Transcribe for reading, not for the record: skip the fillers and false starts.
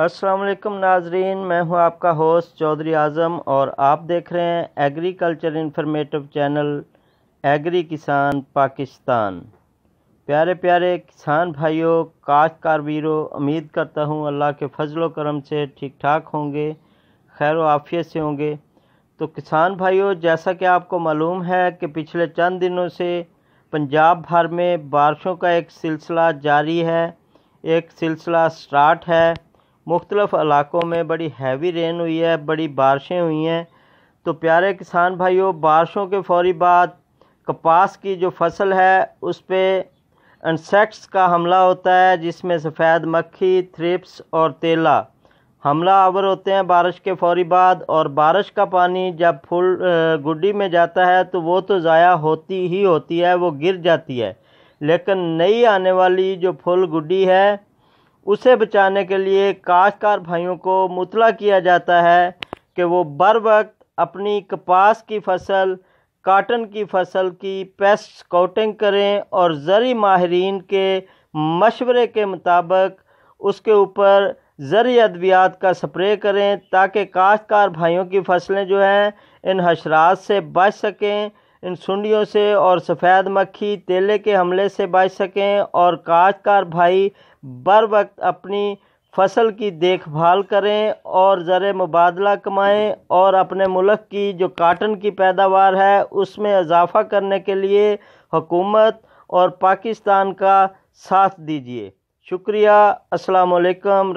अस्सलाम वालेकुम नाजरीन, मैं हूं आपका होस्ट चौधरी आज़म और आप देख रहे हैं एग्रीकल्चर इन्फॉर्मेटिव चैनल एग्री किसान पाकिस्तान। प्यारे प्यारे किसान भाइयों, काश्तकार वीरों, उम्मीद करता हूं अल्लाह के फजल व करम से ठीक ठाक होंगे, खैर व आफियत से होंगे। तो किसान भाइयों, जैसा कि आपको मालूम है कि पिछले चंद दिनों से पंजाब भर में बारिशों का एक सिलसिला जारी है, एक सिलसिला स्टार्ट है। मुख्तलिफ़ इलाक़ों में बड़ी हैवी रेन हुई है, बड़ी बारिशें हुई हैं। तो प्यारे किसान भाइयों, बारिशों के फौरी बाद कपास की जो फसल है उस पर इंसेक्ट्स का हमला होता है, जिसमें सफ़ेद मक्खी, थ्रिप्स और तेला हमला आवर होते हैं बारिश के फौरी बाद। और बारिश का पानी जब फुल गुड्डी में जाता है तो वो तो ज़ाया होती ही होती है, वो गिर जाती है। लेकिन नई आने वाली जो फुल गुड्डी है उसे बचाने के लिए काश्तकार भाइयों को मुतला किया जाता है कि वो बर वक्त अपनी कपास की फसल, काटन की फसल की पेस्ट स्काउटिंग करें और ज़री माहिरीन के मशवरे के मुताबिक उसके ऊपर ज़री अद्वियात का स्प्रे करें, ताकि काश्तकार भाइयों की फसलें जो हैं इन हशरात से बच सकें, इन सुंडियों से और सफ़ेद मक्खी, तेले के हमले से बच सकें और काश्तकार भाई बर वक्त अपनी फसल की देखभाल करें और ज़र मुबादला कमाएं और अपने मुल्क की जो काटन की पैदावार है उसमें इजाफ़ा करने के लिए हुकूमत और पाकिस्तान का साथ दीजिए। शुक्रिया। अस्सलाम वालेकुम।